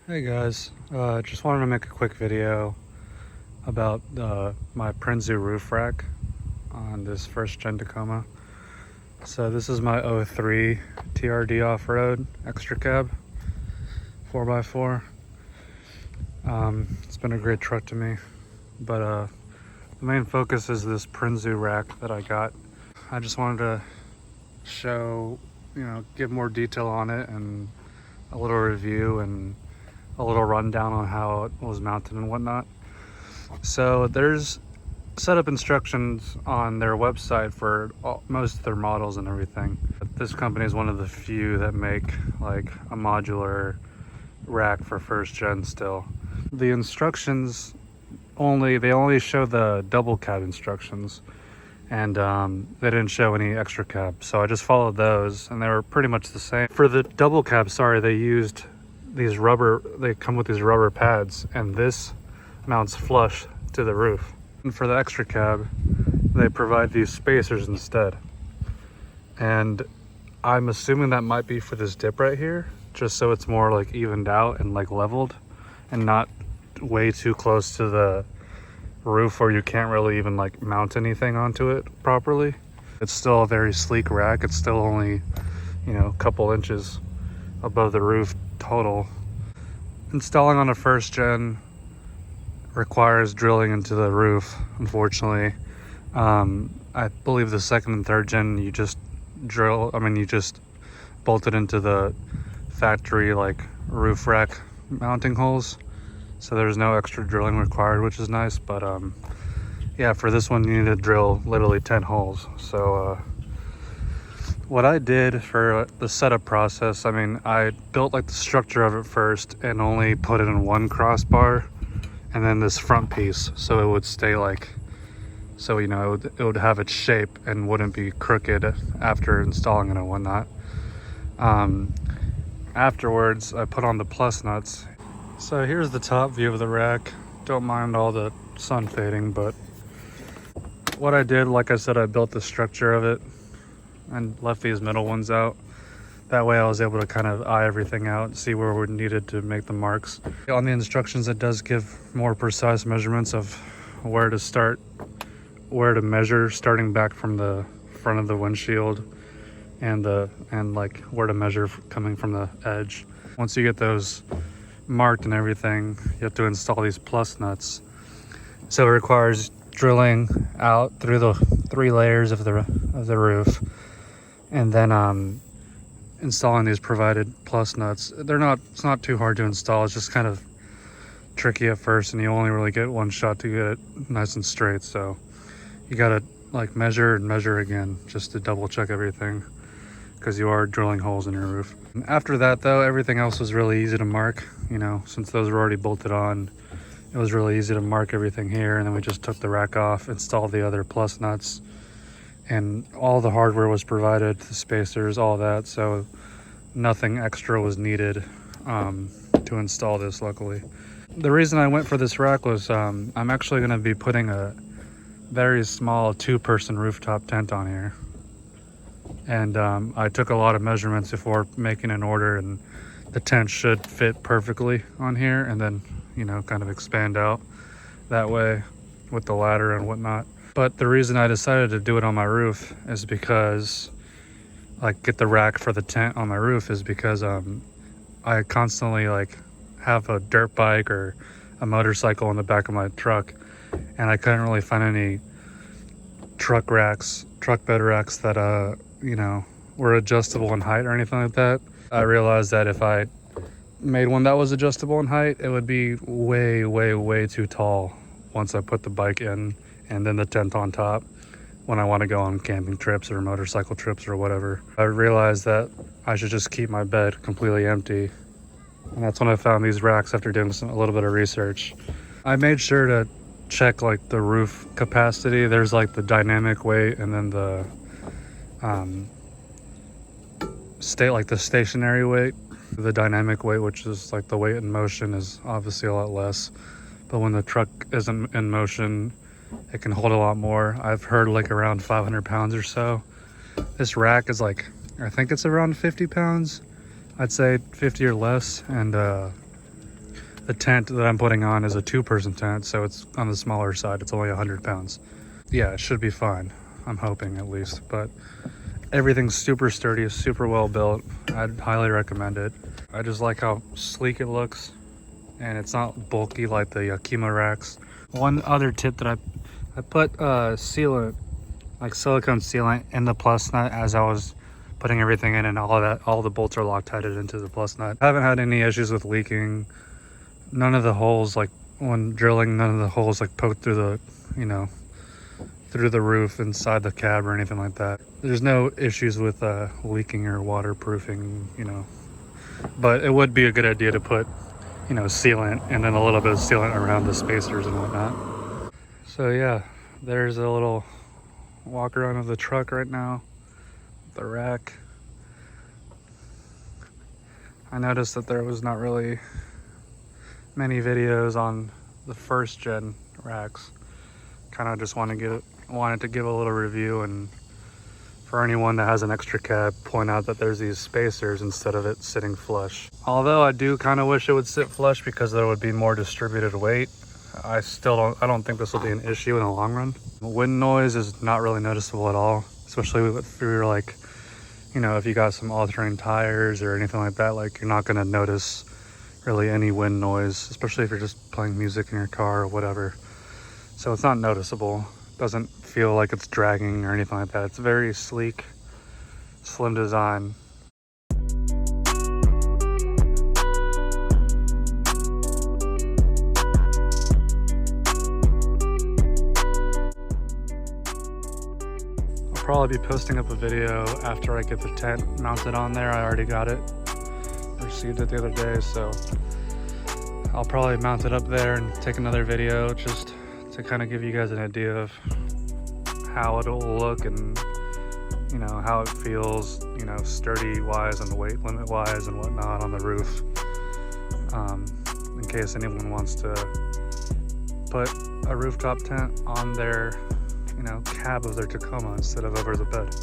Hey guys, just wanted to make a quick video about my PRINSU roof rack on this first gen Tacoma. So this is my 03 TRD off-road extra cab 4x4. It's been a great truck to me, but the main focus is this PRINSU rack that I got. I just wanted to show, give more detail on it and a little review and a little rundown on how it was mounted and whatnot. So there's setup instructions on their website for most of their models and everything. But this company is one of the few that make like a modular rack for first gen still. The instructions they only show the double cab instructions, and they didn't show any extra cab, so I just followed those and they were pretty much the same. For the double cab, they used they come with these rubber pads, and this mounts flush to the roof. And for the extra cab, they provide these spacers instead. And I'm assuming that might be for this dip right here, just so it's more like evened out and like leveled and not way too close to the roof where you can't really even like mount anything onto it properly. It's still a very sleek rack. It's still only, a couple inches above the roof total. Installing on a first gen requires drilling into the roof, unfortunately. I believe the second and third gen you just bolt it into the factory like roof rack mounting holes, so there's no extra drilling required, which is nice. But yeah, for this one you need to drill literally 10 holes. So what I did for the setup process, I built like the structure of it first and only put it in one crossbar and then this front piece, so it would stay like, it would have its shape and wouldn't be crooked after installing it and whatnot. Afterwards, I put on the plus nuts. So here's the top view of the rack. Don't mind all the sun fading, but what I did, like I said, I built the structure of it and left these middle ones out. That way I was able to kind of eye everything out, see where we needed to make the marks. On the instructions, it does give more precise measurements of where to measure, starting back from the front of the windshield and like where to measure coming from the edge. Once you get those marked and everything, you have to install these plus nuts. So it requires drilling out through the 3 layers of the roof, and then installing these provided plus nuts. It's not too hard to install. It's just kind of tricky at first, and you only really get one shot to get it nice and straight. So you gotta like measure and measure again just to double check everything, because you are drilling holes in your roof. And after that though, everything else was really easy to mark. Since those were already bolted on, it was really easy to mark everything here. And then we just took the rack off, installed the other plus nuts, and all the hardware was provided, the spacers, all that. So nothing extra was needed to install this, luckily. The reason I went for this rack was I'm actually going to be putting a very small 2-person rooftop tent on here. And I took a lot of measurements before making an order, and the tent should fit perfectly on here, and then kind of expand out that way with the ladder and whatnot. But the reason I decided to do it on my roof is because, get the rack for the tent on my roof, is because I constantly have a dirt bike or a motorcycle in the back of my truck, and I couldn't really find any truck bed racks that were adjustable in height or anything like that. I realized that if I made one that was adjustable in height, it would be way too tall once I put the bike in and then the tent on top when I want to go on camping trips or motorcycle trips or whatever. I realized that I should just keep my bed completely empty, and that's when I found these racks after doing a little bit of research. I made sure to check the roof capacity. There's the dynamic weight, and then the the stationary weight. The dynamic weight, which is the weight in motion, is obviously a lot less, but when the truck isn't in motion, it can hold a lot more. I've heard around 500 pounds or so. This rack is I think it's around 50 pounds. I'd say 50 or less, and The tent that I'm putting on is a 2-person tent, so it's on the smaller side. It's only 100 pounds. Yeah, it should be fine. I'm hoping at least, but everything's super sturdy, super well built. I'd highly recommend it. I just like how sleek it looks, and it's not bulky like the Takoma racks. One other tip that I put sealant, like silicone sealant, in the plus nut as I was putting everything in, and all the bolts are Loctited into the plus nut. I haven't had any issues with leaking. None of the holes, like when drilling, none of the holes like poked through the, you know, through the roof inside the cab or anything like that. There's no issues with leaking or waterproofing, you know, but it would be a good idea to put, you know, sealant and then a little bit of sealant around the spacers and whatnot. So yeah, there's a little walk around of the truck right now, the rack. I noticed that there was not really many videos on the first gen racks. Kind of just wanted to give a little review, and for anyone that has an extra cab, point out that there's these spacers instead of it sitting flush. Although I do kind of wish it would sit flush because there would be more distributed weight. I don't think this will be an issue in the long run. Wind noise is not really noticeable at all, especially if you're like, you know, if you got some all-terrain tires or anything like that, like you're not going to notice really any wind noise, especially if you're just playing music in your car or whatever. So it's not noticeable. Doesn't feel like it's dragging or anything like that. It's very sleek, slim design. I'll probably be posting up a video after I get the tent mounted on there. I already got it. Received it the other day, so I'll probably mount it up there and take another video just to kind of give you guys an idea of how it'll look and, you know, how it feels, you know, sturdy wise and weight limit wise and whatnot on the roof, in case anyone wants to put a rooftop tent on their, you know, cab of their Tacoma instead of over the bed.